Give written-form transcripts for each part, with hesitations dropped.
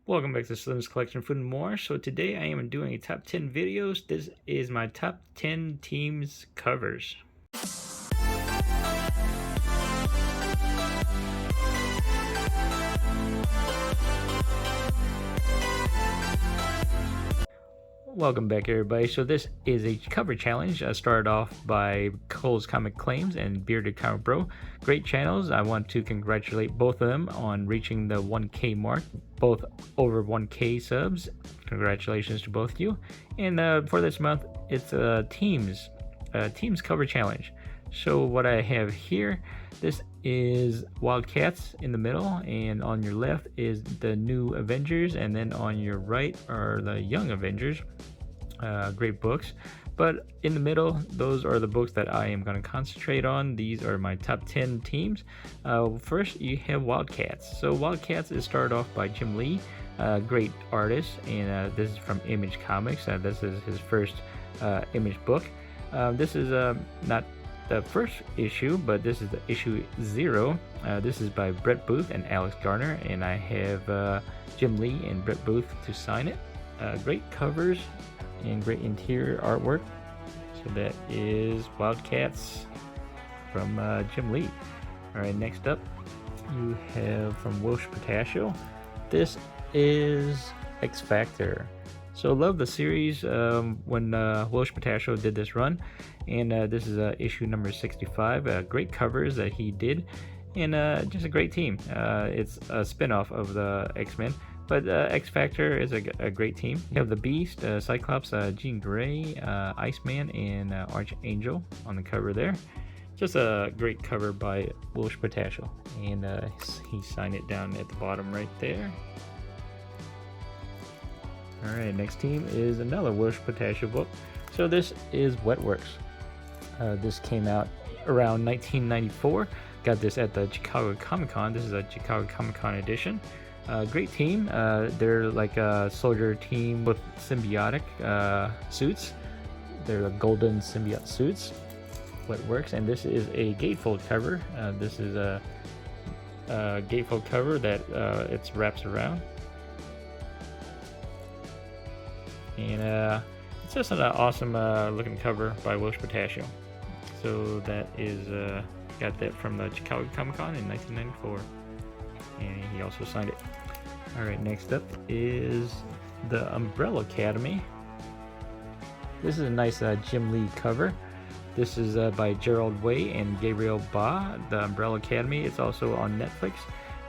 Welcome back to Slim's Collection Food and More. So today I am doing a top 10 videos. This is my top 10 teams covers. Welcome back everybody. So this is a cover challenge. I started off by Cole's Comic Claims and Bearded Comic Bro. Great channels. I want to congratulate both of them on reaching the 1K mark, both over 1K subs. Congratulations to both of you. And for this month, it's teams cover challenge. So what I have here, this is Wildcats in the middle, and on your left is the New Avengers, and then on your right are the Young Avengers. Great books, but in the middle, those are the books that I am going to concentrate on. These are my top 10 teams. First, you have Wildcats. So Wildcats is started off by Jim Lee, great artist, and this is from Image Comics. This is his first Image book. This is not the first issue, but this is the issue 0. This is by Brett Booth and Alex Garner, and I have Jim Lee and Brett Booth to sign it. Great covers and great interior artwork. So that is Wildcats from Jim Lee. Alright, next up you have from Whilce Portacio. This is X Factor. So love the series when Whilce Portacio did this run, and this is issue number 65. Great covers that he did, and just a great team. It's a spin-off of the X-Men, but X Factor is a great team. You have the Beast, Cyclops, Jean Grey, Iceman, and Archangel on the cover there. Just a great cover by Whilce Portacio, and he signed it down at the bottom right there. Alright, next team is another Whilce Portacio book. So this is Wetworks. This came out around 1994. Got this at the Chicago Comic Con. This is a Chicago Comic Con edition. Great team. They're like a soldier team with symbiotic suits. They're the golden symbiote suits. Wetworks, and this is a gatefold cover. This is a gatefold cover that it wraps around. And it's just an awesome looking cover by Whilce Portacio. So that is got that from the Chicago Comic Con in 1994, and he also signed it. All right, next up is the Umbrella Academy. This is a nice Jim Lee cover. This is by Gerald Way and Gabriel Ba. The Umbrella Academy. It's also on Netflix.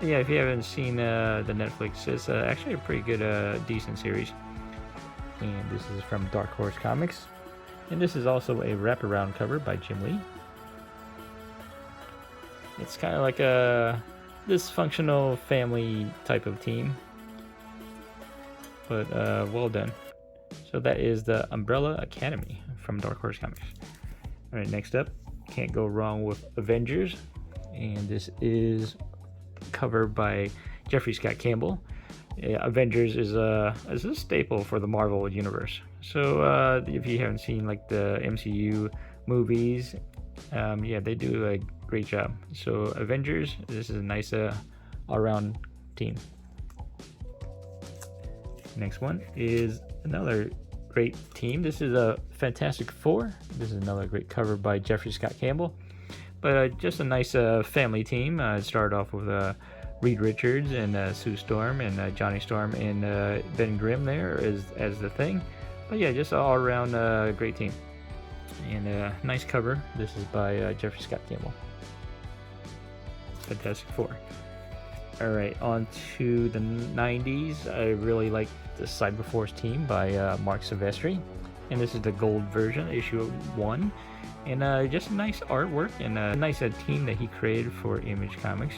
Yeah, if you haven't seen the Netflix, it's actually a pretty good, decent series. And this is from Dark Horse Comics, and this is also a wraparound cover by Jim Lee. It's kind of like a dysfunctional family type of team, but well done. So that is the Umbrella Academy from Dark Horse Comics. All right, next up, can't go wrong with Avengers, and this is covered by Jeffrey Scott Campbell. Yeah, Avengers is a staple for the Marvel universe. So if you haven't seen like the MCU movies, yeah, they do a great job. So Avengers, this is a nice all-around team. Next one is another great team. This is a Fantastic Four. This is another great cover by Jeffrey Scott Campbell. But just a nice family team. It started off with Reed Richards and Sue Storm and Johnny Storm and Ben Grimm there as the Thing. But yeah, just all around great team. And nice cover. This is by Jeffrey Scott Campbell. Fantastic Four. Alright, on to the 90s. I really like the Cyberforce team by Marc Silvestri. And this is the gold version, issue 1. And just nice artwork and a nice team that he created for Image Comics.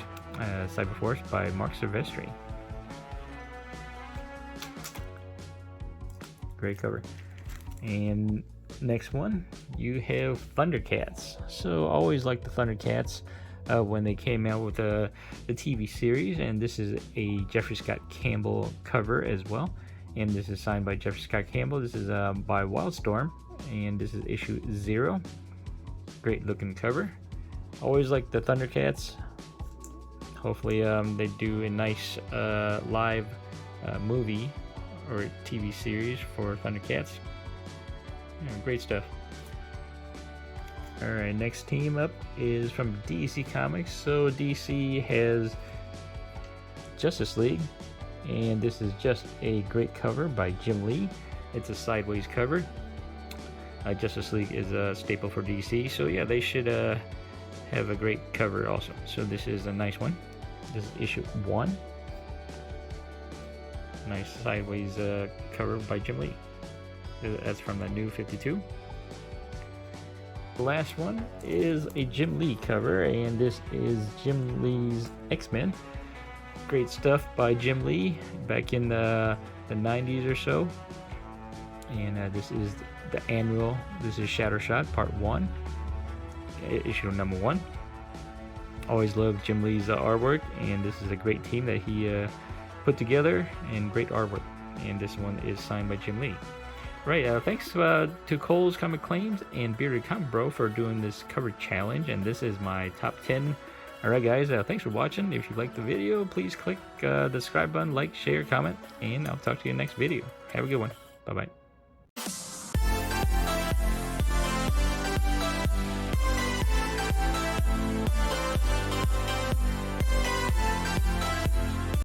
Cyberforce by Marc Silvestri. Great cover. And next one, you have Thundercats. So always like the Thundercats when they came out with the TV series, and this is a Jeffrey Scott Campbell cover as well. And this is signed by Jeffrey Scott Campbell. This is by Wildstorm, and this is issue 0. Great looking cover. Always like the Thundercats. Hopefully they do a nice live movie or TV series for Thundercats. Yeah, great stuff. Alright, next team up is from DC Comics. So DC has Justice League, and this is just a great cover by Jim Lee. It's a sideways cover. Justice League is a staple for DC, so yeah, they should have a great cover also. So this is a nice one. This is issue 1. Nice sideways cover by Jim Lee. That's from the New 52. The last one is a Jim Lee cover, and this is Jim Lee's X-Men. Great stuff by Jim Lee back in the 90s or so. And this is the annual. This is Shattershot Part 1, issue number 1. Always loved Jim Lee's artwork, and this is a great team that he put together, and great artwork. And this one is signed by Jim Lee. Right, thanks to Cole's Comic Claims and Bearded Comic Bro for doing this cover challenge, and this is my top 10. Alright guys, thanks for watching. If you liked the video, please click the subscribe button, like, share, comment, and I'll talk to you in the next video. Have a good one. Bye-bye.